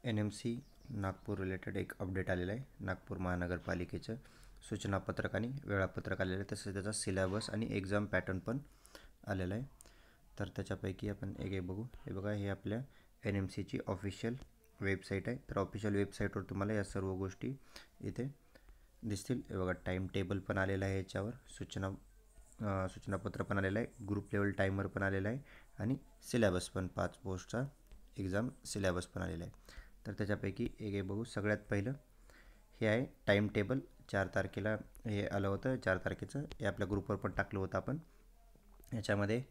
NMC Nagpur related एक update आलेला आहे. नागपूर महानगरपालिकेचं सूचनापत्रक आणि वेळापत्रक आलेलं आहे. तसंच त्याचा सिलेबस आणि एक्झाम पॅटर्न पण आलेला आहे. तर त्याच्यापैकी आपण एक बघू. हे बघा, हे आपल्या NMCची ऑफिशियल वेबसाईट आहे. तर ऑफिशियल वेबसाईटवर तुम्हाला या सर्व गोष्टी इथे दिसतील. हे बघा, टाईम टेबल पण आलेलं आहे याच्यावर, सूचनापत्र पण आलेलं आहे, ग्रुप लेवल टायमर पण आलेला आहे आणि सिलेबस पण 5 पोस्टचा एक्झाम सिलेबस पण आलेला आहे. तर त्याच्यापैकी एक बघू. सगळ्यात पहिलं हे आहे टाईम टेबल. 4 तारखेला हे आलं होतं, 4 तारखेचं. हे आपल्या ग्रुपवर पण टाकलं होतं आपण. याच्यामध्ये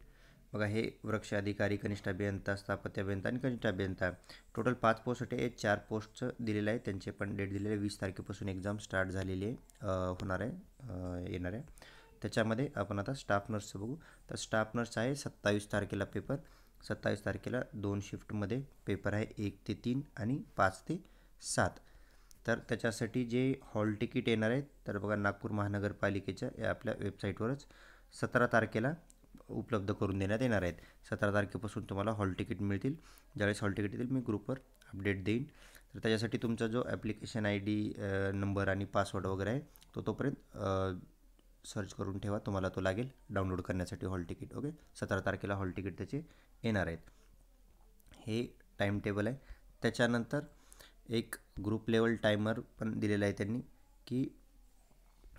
बघा, हे वृक्ष अधिकारी, कनिष्ठ अभियंता, स्थापत्य अभियंता आणि कनिष्ठ अभियंता, टोटल 5 पोस्ट आहे. 4 पोस्टचं दिलेलं आहे, त्यांचे पण डेट दिलेले आहे. 20 तारखेपासून एक्झाम स्टार्ट झालेली आहे, होणार आहे, येणार आहे. त्याच्यामध्ये आपण आता स्टाफ नर्सचं बघू. तर स्टाफ नर्स आहे 27 तारखेला पेपर. 27 तारखेला 2 शिफ्टमध्ये पेपर आहे, 1 ते 3 आणि 5 ते 7. तर त्याच्यासाठी जे हॉल तिकीट येणार आहेत, तर बघा, नागपूर महानगरपालिकेच्या या आपल्या वेबसाईटवरच 17 तारखेला उपलब्ध करून देण्यात येणार आहेत. 17 तारखेपासून तुम्हाला हॉल तिकीट मिळतील. ज्यावेळेस हॉल तिकीट येतील मी ग्रुपवर अपडेट देईन. तर त्याच्यासाठी तुमचा जो ॲप्लिकेशन ID नंबर आणि पासवर्ड वगैरे आहे तो तोपर्यंत सर्च करून ठेवा, तुम्हाला तो लागेल डाउनलोड करण्यासाठी हॉल तिकीट. ओके, 17 तारखेला हॉल तिकीट त्याचे येणार आहेत. हे टाईम टेबल आहे. त्याच्यानंतर एक ग्रुप लेवल टायमर पण दिलेला आहे त्यांनी, की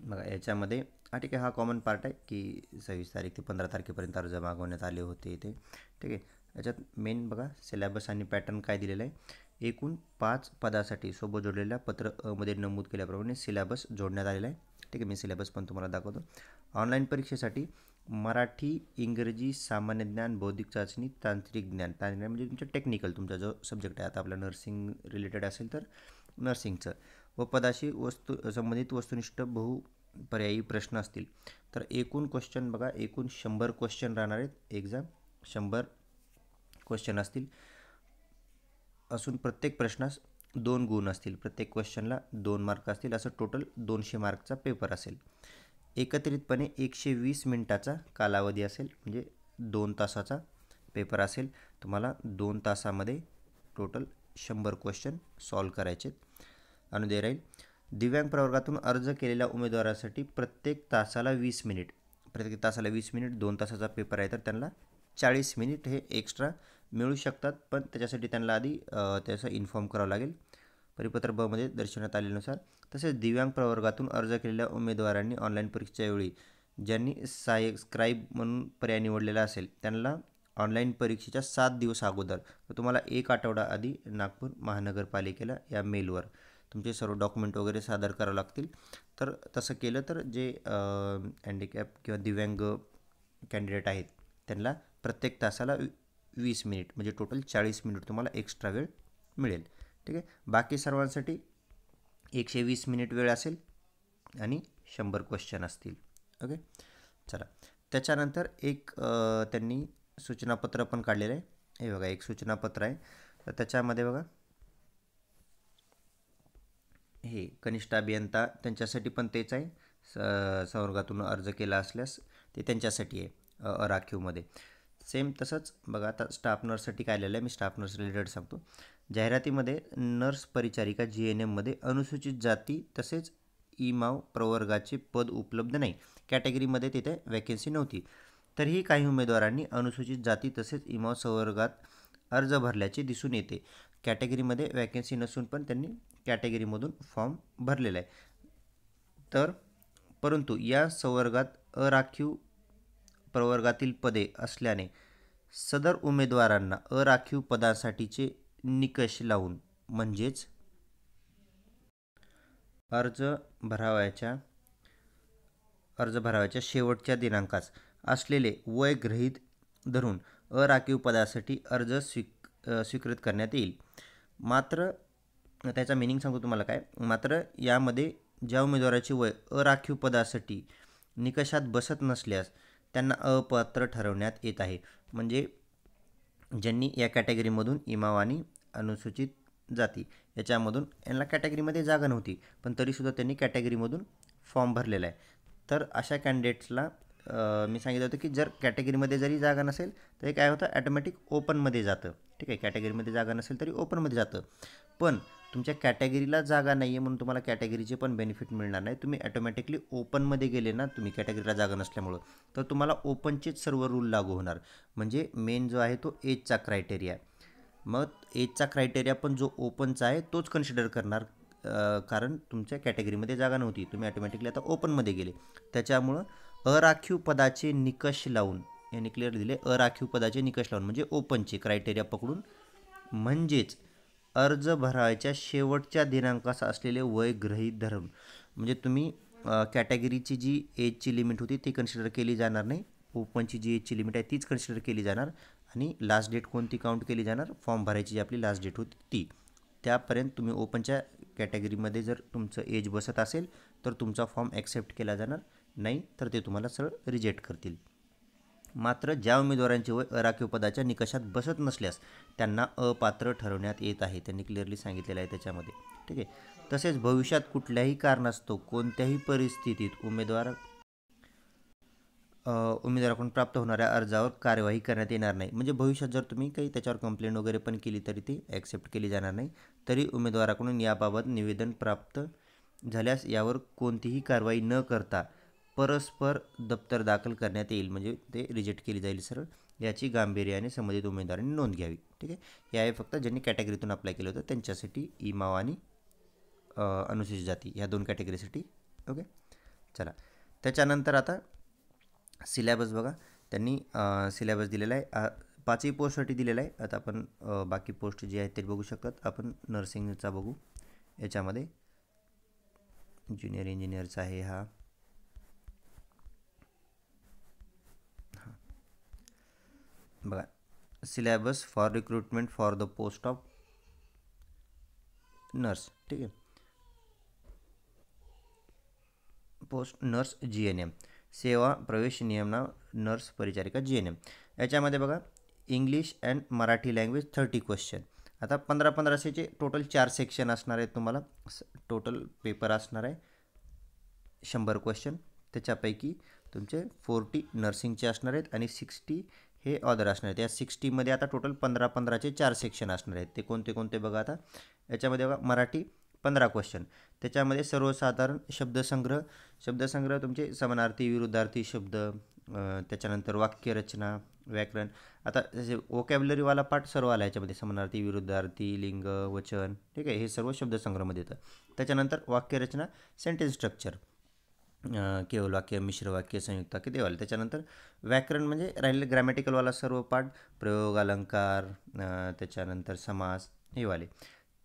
बघा याच्यामध्ये ठीक आहे, हा कॉमन पार्ट आहे की 26 तारीख ते 15 तारखेपर्यंत अर्ज मागवण्यात आले होते ते. ठीक आहे. याच्यात मेन बघा, सिलेबस आणि पॅटर्न काय दिलेलं आहे. एकूण 5 पदासाठी सोबत जोडलेल्या पत्र मध्ये नमूद केल्याप्रमाणे सिलेबस जोडण्यात आलेला आहे. ठीक आहे, मी सिलेबस पण तुम्हाला दाखवतो. ऑनलाईन परीक्षेसाठी मराठी, इंग्रजी, सामान्य ज्ञान, बौद्धिक चाचणी, तांत्रिक ज्ञान. तांत्रिक ज्ञान म्हणजे तुमचं टेक्निकल, तुमचा जो सब्जेक्ट आहे. आता आपलं नर्सिंग रिलेटेड असेल तर नर्सिंगचं, व पदाशी संबंधित वस्तुनिष्ठ बहुपर्यायी प्रश्न असतील. तर एकूण क्वेश्चन बघा, एकूण 100 क्वेश्चन राहणार आहेत. एक्झाम 100 क्वेश्चन असून प्रत्येक प्रश्नास 2 गुण असतील. प्रत्येक क्वेश्चनला 2 मार्क असतील. असं टोटल 200 मार्कचा पेपर असेल. एकत्रितपणे 120 मिनिटाचा कालावधी असेल, म्हणजे 2 तासाचा पेपर असेल. तुम्हाला 2 तासामध्ये टोटल 100 क्वेश्चन सॉल्व करायचे. अनुदय राहील. दिव्यांग प्रवर्गातून अर्ज केलेल्या उमेदवारासाठी प्रत्येक तासाला 20 मिनिट, 2 तासाचा पेपर आहे, तर त्यांना 40 मिनिट हे एक्स्ट्रा मिळू शकतात. पण त्याच्यासाठी त्यांना आधी त्याचं इन्फॉर्म करावं लागेल परिपत्र ब मध्ये दर्शवण्यात आलेल्यानुसार. तसेच दिव्यांग प्रवर्गातून अर्ज केलेल्या उमेदवारांनी ऑनलाईन परीक्षेच्या वेळी ज्यांनी स्क्राईब म्हणून पर्याय निवडलेला असेल, त्यांना ऑनलाईन परीक्षेच्या 7 दिवस अगोदर, तुम्हाला 1 आठवडा आधी नागपूर महानगरपालिकेला या मेलवर तुमचे सर्व डॉक्युमेंट वगैरे सादर करावं लागतील. तर तसं केलं तर जे हँडिकॅप किंवा दिव्यांग कॅन्डिडेट आहेत, त्यांना प्रत्येक तासाला 20 मिनिट, म्हणजे टोटल 40 मिनिट तुम्हाला एक्स्ट्रा वेळ मिळेल. ठीक आहे. बाकी सर्वांसाठी 120 मिनिट वेळ असेल आणि 100 क्वेश्चन असतील. ओके, चला. त्याच्यानंतर एक त्यांनी सूचनापत्र पण काढलेलं आहे. हे बघा, एक सूचनापत्र आहे. तर त्याच्यामध्ये बघा, हे कनिष्ठ अभियंता त्यांच्यासाठी पण तेच आहे. संवर्गातून अर्ज केला असल्यास ते त्यांच्यासाठी आहे, राखीवमध्ये. सेम तसंच बघा, आता स्टाफ नर्ससाठी काय आलेलं आहे, मी स्टाफ नर्स रिलेटेड सांगतो. जाहिरातीमध्ये नर्स परिचारिका GNMमध्ये अनुसूचित जाती तसेच इमाव प्रवर्गाचे पद उपलब्ध नाही. कॅटेगरीमध्ये तिथे वॅकेन्सी नव्हती. तरीही काही उमेदवारांनी अनुसूचित जाती तसेच इमाव संवर्गात अर्ज भरल्याचे दिसून येते. कॅटेगरीमध्ये वॅकेन्सी नसून पण त्यांनी कॅटेगरीमधून फॉर्म भरलेला आहे. तर परंतु या संवर्गात अराखीव प्रवर्गातील पदे असल्याने सदर उमेदवारांना अराखीव पदासाठीचे निकष लावून, म्हणजेच अर्ज भरावयाच्या शेवटच्या दिनांकास असलेले वय गृहीत धरून अराखीव पदासाठी अर्ज स्वीकृत करण्यात येईल. मात्र त्याचा मिनिंग सांगतो तुम्हाला काय. मात्र यामध्ये ज्या उमेदवाराचे वय अराखीव पदासाठी निकषात बसत नसल्यास त्यांना अपात्र ठरवण्यात येत आहे. म्हणजे ज्यांनी या कॅटेगरीमधून इमाव आणि अनुसूचित जाती याच्यामधून यांना कॅटेगरीमध्ये जागा नव्हती, पण तरीसुद्धा त्यांनी कॅटेगरीमधून फॉर्म भरलेला आहे, तर अशा कॅन्डिडेट्सला मी सांगितलं होतं की जर कॅटेगरीमध्ये जरी जागा नसेल तरी काय होतं, ॲटोमॅटिक ओपनमध्ये जातं. ठीक आहे, कॅटेगरीमध्ये जागा नसेल तरी ओपनमध्ये जातं. पण तुमच्या कॅटेगरीला जागा नाही आहे म्हणून तुम्हाला कॅटेगरीचे पण बेनिफिट मिळणार नाही. तुम्ही ॲटोमॅटिकली ओपनमध्ये गेले ना, तुम्ही कॅटेगरीला जागा नसल्यामुळं, तर तुम्हाला ओपनचेच सर्व रूल लागू होणार. म्हणजे मेन जो आहे तो एजचा क्रायटेरिया. मग एजचा क्रायटेरिया पण जो ओपनचा आहे तोच कन्सिडर करणार, कारण तुमच्या कॅटेगरीमध्ये जागा नव्हती, तुम्ही ॲटोमॅटिकली आता ओपनमध्ये गेले. त्याच्यामुळं अराखीव पदाचे निकष लावून, यांनी क्लिअर दिले, अराखीव पदाचे निकष लावून म्हणजे ओपनचे क्रायटेरिया पकडून, म्हणजेच अर्ज भरायच्या शेवटच्या दिनांकास असलेले वय गृहीत धरून, म्हणजे तुम्ही कॅटेगरीची जी एजची लिमिट होती ती कन्सिडर केली जाणार नाही, ओपनची जी एजची लिमिट आहे तीच कन्सिडर केली जाणार, आणि लास्ट डेट कोणती काउंट केली जाणार, फॉर्म भरायची जी आपली लास्ट डेट होती ती. त्यापर्यंत तुम्ही ओपनच्या कॅटेगरीमध्ये जर तुमचं एज बसत असेल तर तुमचा फॉर्म ॲक्सेप्ट केला जाणार, नाही तर ते तुम्हाला सरळ रिजेक्ट करतील. मात्र ज्या उमेदवारांचे वय अराखीव पदाच्या निकषात बसत नसल्यास त्यांना अपात्र ठरवण्यात येत आहे, त्यांनी क्लिअरली सांगितलेलं आहे त्याच्यामध्ये. ठीक आहे. तसेच भविष्यात कुठल्याही कारणास्तव कोणत्याही परिस्थितीत उमेदवाराकडून प्राप्त होणाऱ्या अर्जावर कार्यवाही करण्यात येणार नाही. म्हणजे भविष्यात जर तुम्ही काही त्याच्यावर कंप्लेंट वगैरे पण केली तरी ती ॲक्सेप्ट केली जाणार नाही. तरी उमेदवाराकडून याबाबत निवेदन प्राप्त झाल्यास यावर कोणतीही कारवाई न करता परस्पर दप्तर दाखल करण्यात येईल, म्हणजे ते रिजेक्ट केली जाईल सरळ. याची गांभीर्याने संबंधित उमेदवारांनी नोंद घ्यावी. ठीक आहे. हे आहे फक्त ज्यांनी कॅटेगरीतून अप्लाय केलं होतं त्यांच्यासाठी, इमाव आणि अनुसूचित जाती ह्या 2 कॅटेगरीसाठी. ओके, चला. त्याच्यानंतर आता सिलॅबस बघा, त्यांनी सिलॅबस दिलेला आहे, 5ही पोस्टसाठी दिलेला आहे. आता आपण बाकी पोस्ट जे आहेत ते बघू शकतात. आपण नर्सिंगचा बघू. याच्यामध्ये ज्युनियर इंजिनियरचा आहे हा. बघा, syllabus for recruitment for the post of nurse. ठीक आहे, पोस्ट नर्स GNM, सेवा प्रवेश नियमना नर्स परिचारिका GNM. याच्यामध्ये बघा, English and Marathi language 30 question. आता 15-1500चे टोटल 4 सेक्शन असणार आहेत. तुम्हाला टोटल पेपर असणार आहे 100 क्वेश्चन. त्याच्यापैकी तुमचे 40 नर्सिंगचे असणार आहेत आणि 60 हे ऑदर असणार आहेत. या 60मध्ये आता टोटल 15-15चे 4 सेक्शन असणार आहेत. ते कोणते कोणते बघा. आता याच्यामध्ये बघा, मराठी 15 क्वेश्चन. त्याच्यामध्ये सर्वसाधारण शब्दसंग्रह तुमचे समानार्थी विरुद्धार्थी शब्द, त्याच्यानंतर वाक्यरचना, व्याकरण. आता जसे वोकॅब्युलरीवाला पार्ट सर्व आला याच्यामध्ये, समानार्थी विरुद्धार्थी, लिंग, वचन. ठीक आहे, हे सर्व शब्दसंग्रहमध्ये येतं. त्याच्यानंतर वाक्यरचना, सेंटेन्स स्ट्रक्चर, केवळ वाक्य, मिश्र वाक्य, संयुक्त वाक्य, देवाले. त्याच्यानंतर व्याकरण म्हणजे राहिलेलं ग्रॅमॅटिकलवाला सर्व पार्ट, प्रयोग, अलंकार, त्याच्यानंतर समास, हे वाले.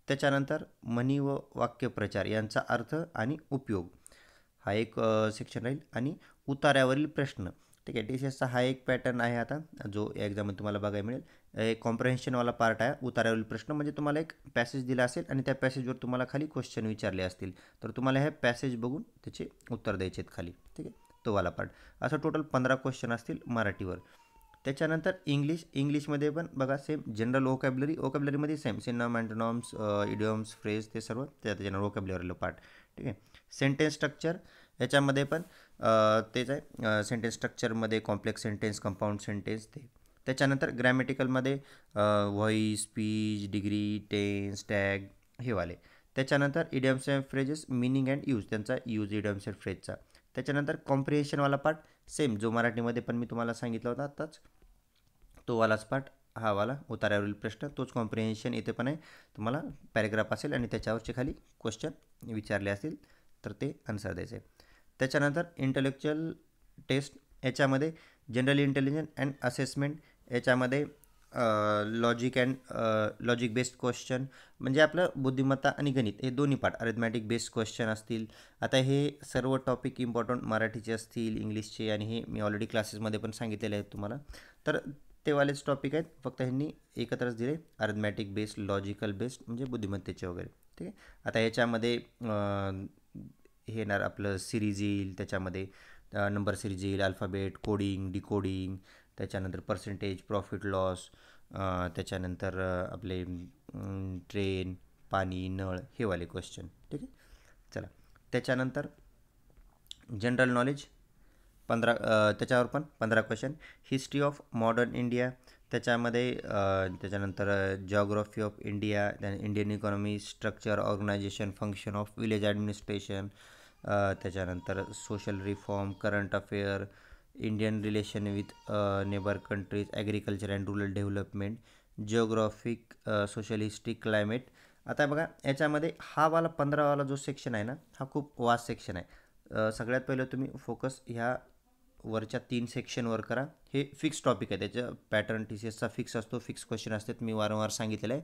त्याच्यानंतर म्हणी व वाक्यप्रचार यांचा अर्थ आणि उपयोग हा एक सेक्शन राहील. आणि उतार्यावरील प्रश्न. ठीक आहे, TCSचा हा एक पॅटर्न आहे आता जो या एक्झाममध्ये तुम्हाला बघायला मिळेल. एक कॉम्प्रहेन्शनवाला पार्ट आहे. उतार्यावरील प्रश्न म्हणजे तुम्हाला एक पॅसेज दिला असेल आणि त्या पॅसेजवर तुम्हाला खाली क्वेश्चन विचारले असतील, तर तुम्हाला हे पॅसेज बघून त्याचे उत्तर द्यायचे आहेत खाली. ठीक आहे, तो वाला पार्ट. असं टोटल 15 क्वेश्चन असतील मराठीवर. त्याच्यानंतर इंग्लिशमध्ये पण बघा, सेम जनरल वोकॅब्युलरीमध्ये same synonym, antonyms, idioms, phrase, ते सर्व त्यात जनरल वोकॅब्युलरीला पार्ट. ठीक आहे. सेंटेन्स स्ट्रक्चर याच्यामध्ये पण तेच आहे. सेंटेन्स स्ट्रक्चरमध्ये कॉम्प्लेक्स सेंटेन्स, कंपाऊंड सेंटेन्स ते. त्याच्यानंतर ग्रॅमॅटिकलमध्ये voice, speech, degree, tense, tag, हे वाले. त्याच्यानंतर idioms and phrases, meaning and use, त्यांचा यूज इडियम्स अँड फ्रेजचा. त्याच्यानंतर कॉम्प्रिहेन्शनवाला पार्ट सेम जो मराठीमध्ये पण मी तुम्हाला सांगितला होता आत्ताच, तो वालाच पार्ट, हा वाला उतार्यावरील प्रश्न, तोच कॉम्प्रिहेन्शन इथे पण आहे. तुम्हाला पॅरेग्राफ असेल आणि त्याच्यावरचे खाली क्वेश्चन विचारले असतील तर ते आन्सर द्यायचे. त्याच्यानंतर इंटेलेक्च्युअल टेस्ट, याच्यामध्ये जनरल इंटेलिजन्स अँड असेसमेंट, याच्यामध्ये लॉजिक बेस्ड क्वेश्चन, म्हणजे आपलं बुद्धिमत्ता आणि गणित हे दोन्ही पार्ट, अरिथमॅटिक बेस्ड क्वेश्चन असतील. आता हे सर्व टॉपिक इम्पॉर्टंट मराठीचे असतील, इंग्लिशचे, आणि हे मी ऑलरेडी क्लासेसमध्ये पण सांगितलेले आहेत तुम्हाला. तर ते वालेच टॉपिक आहेत, फक्त ह्यांनी एकत्रच दिले, अरिथमॅटिक बेस्ड, लॉजिकल बेस्ड, म्हणजे बुद्धिमत्तेचे वगैरे. ठीक आहे. आता याच्यामध्ये हे येणार आपलं सिरीज येईल, त्याच्यामध्ये नंबर सिरीज येईल, अल्फाबेट, कोडिंग, डिकोडिंग, त्याच्यानंतर पर्सेंटेज, प्रॉफिट लॉस, त्याच्यानंतर आपले ट्रेन, पाणी, नळ, हे वाले क्वेश्चन. ठीक आहे. चला, त्याच्यानंतर जनरल नॉलेज त्याच्यावर पण 15 question. History of modern India त्याच्यामध्ये त्याच्यानंतर geography of India, Indian economy, structure, organisation, function of village administration, त्याच्यानंतर social reform, current affair, Indian relation with neighbour countries, agriculture and rural development, geographic, social history, climate. आता बघा याच्यामध्ये हा वाला 15वाला जो section आहे ना, हा खूप वास्ट सेक्शन आहे. सगळ्यात पहिलं तुम्ही फोकस ह्या वरच्या 3 सेक्शनवर करा. हे फिक्स टॉपिक आहे, त्याच्या पॅटर्न TCSचा फिक्स असतो, फिक्स क्वेश्चन असतात, मी वारंवार सांगितलेलं आहे.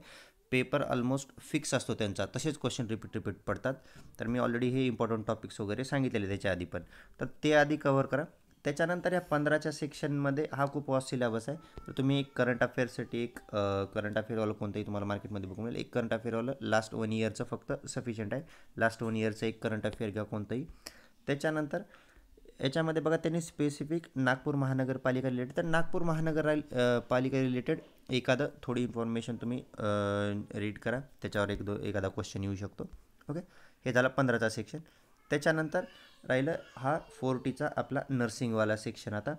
पेपर ऑलमोस्ट फिक्स असतो त्यांचा, तसेच क्वेश्चन रिपीट पडतात. तर मी ऑलरेडी हे इम्पॉर्टंट टॉपिक्स वगैरे सांगितलेले त्याच्या आधी पण, तर ते आधी कव्हर करा. त्याच्यानंतर या 15च्या सेक्शनमध्ये हा खूप वास्ट सिलेबस आहे. तर तुम्ही एक करंट अफेअरसाठी एक करंट अफेअरवालं कोणतंही तुम्हाला मार्केटमध्ये बघून मिळेल. एक करंट अफेअरवालं लास्ट 1 इयरचं फक्त सफिशियंट आहे. लास्ट 1 इयरचं एक करंट अफेअर घ्या कोणतंही. त्याच्यानंतर याच्यामध्ये बघा त्यांनी स्पेसिफिक नागपूर महानगरपालिका रिलेटेड, तर नागपूर पालिका रिलेटेड एखादं थोडी इन्फॉर्मेशन तुम्ही रीड करा, त्याच्यावर एखादा क्वेश्चन येऊ शकतो. ओके, हे झालं 15चा सेक्शन. त्याच्यानंतर राहिलं हा 4Tचा आपला नर्सिंगवाला सेक्शन. आता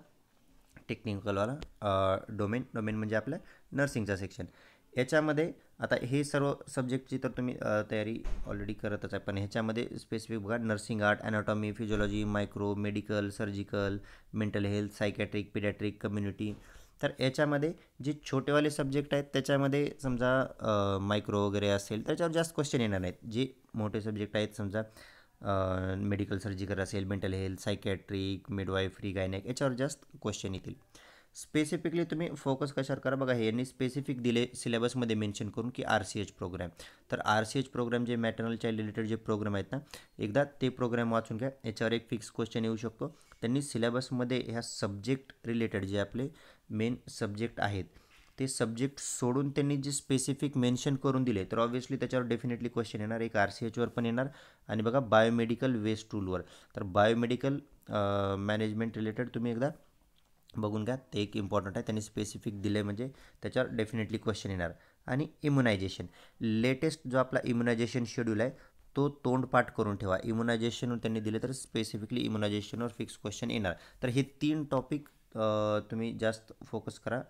टेक्निकलवाला डोमेन म्हणजे आपलं नर्सिंगचा सेक्शन. याच्यामध्ये आता हे सर्व सब्जेक्टची तर तुम्ही तयारी ऑलरेडी करतच आहे, पण ह्याच्यामध्ये स्पेसिफिक बघा nursing art, anatomy, physiology, micro, medical, surgical, mental health, psychiatric, paediatric, community. तर याच्यामध्ये जे छोटेवाले सब्जेक्ट आहेत त्याच्यामध्ये समजा मायक्रो वगैरे असेल त्याच्यावर जास्त क्वेश्चन येणार नाहीत. जे मोठे सब्जेक्ट आहेत समजा मेडिकल, सर्जिकल असेल, mental health, psychiatric, midwifery, gynaec, याच्यावर जास्त क्वेश्चन येतील. स्पेसिफिकली तुम्ही फोकस कशावर करा बघा, हे यांनी स्पेसिफिक दिले सिलेबसमध्ये मेन्शन करून की RCH प्रोग्राम. तर RCH प्रोग्राम जे मॅटर्नल चाइल्ड रिलेटेड जे प्रोग्राम आहेत ना, एकदा ते प्रोग्राम वाचून घ्या, याच्यावर एक फिक्स क्वेश्चन येऊ शकतो. त्यांनी सिलेबसमध्ये ह्या सब्जेक्ट रिलेटेड जे आपले मेन सब्जेक्ट आहेत ते सब्जेक्ट सोडून त्यांनी जे स्पेसिफिक मेन्शन करून दिले, तर ऑब्व्हियसली त्याच्यावर डेफिनेटली क्वेश्चन येणार. एक RCHवर पण येणार आणि बघा बायोमेडिकल वेस्ट रूलवर. तर बायोमेडिकल मॅनेजमेंट रिलेटेड तुम्ही एकदा बघून घ्या, ते एक इम्पॉर्टंट आहे, त्यांनी स्पेसिफिक दिले म्हणजे त्याच्यावर डेफिनेटली क्वेश्चन येणार. आणि इम्युनायझेशन, लेटेस्ट जो आपला इम्युनायझेशन शेड्यूल आहे तो तोंडपाठ करून ठेवा. इम्युनायझेशनवर त्यांनी दिले तर स्पेसिफिकली इम्युनायझेशनवर फिक्स क्वेश्चन येणार. तर हे 3 टॉपिक तुम्ही जास्त फोकस करा,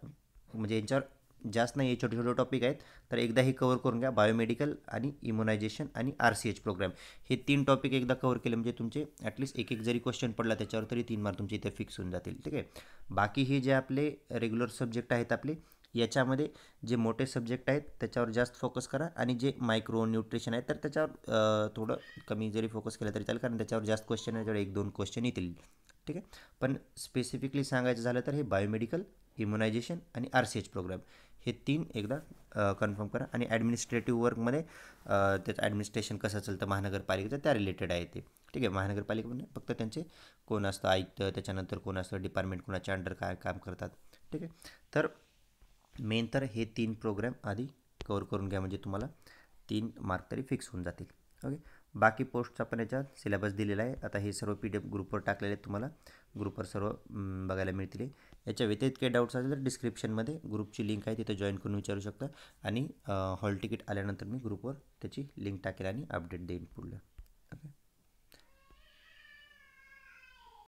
म्हणजे यांच्यावर जास्त नाही, हे छोटे छोटे टॉपिक आहेत. तर एकदा हे कवर करून घ्या, बायोमेडिकल आणि इम्युनायझेशन आणि RCH प्रोग्राम. हे 3 टॉपिक एकदा कवर केले म्हणजे तुमचे ॲटलिस्ट एक जरी क्वेश्चन पडला त्याच्यावर तरी 3 मार्क तुमचे इथे फिक्स होऊन जातील. ठीक आहे. बाकी हे जे आपले रेग्युलर सब्जेक्ट आहेत आपले, याच्यामध्ये जे मोठे सब्जेक्ट आहेत त्याच्यावर जास्त फोकस करा आणि जे मायक्रो न्यूट्रिशन आहे तर त्याच्यावर थोडं कमी जरी फोकस केलं तरी चालेल, कारण त्याच्यावर जास्त क्वेश्चन आहे, त्याच्यावर 1-2 क्वेश्चन येतील. ठीक आहे. पण स्पेसिफिकली सांगायचं झालं तर हे बायोमेडिकल, इम्युनायझेशन आणि RCH प्रोग्राम हे 3 एकदा कन्फर्म करा. आणि ॲडमिनिस्ट्रेटिव्ह वर्कमध्ये त्याचं ॲडमिनिस्ट्रेशन कसं चालतं महानगरपालिकेचं त्या रिलेटेड आहे ते. ठीक आहे. महानगरपालिकेमध्ये फक्त त्यांचे कोण असतं आयुक्त, त्याच्यानंतर कोण असतं डिपार्टमेंट, कोणाच्या अंडर काय काम करतात. ठीक आहे. तर मेन तर हे 3 प्रोग्राम आधी कवर करून घ्या म्हणजे तुम्हाला 3 मार्क तरी फिक्स होऊन जातील. ओके. बाकी पोस्टचा पण याच्यात सिलेबस दिलेला आहे. आता हे सर्व PDF ग्रुपवर टाकलेले आहेत, तुम्हाला ग्रुपवर सर्व बघायला मिळतील. याच्या व्यतिरिक्त काही डाऊट्स असेल तर डिस्क्रिप्शनमध्ये ग्रुपची लिंक आहे, तिथे जॉईन करून विचारू शकता. आणि हॉल तिकीट आल्यानंतर मी ग्रुपवर त्याची लिंक टाकेल आणि अपडेट देईन पुढलं.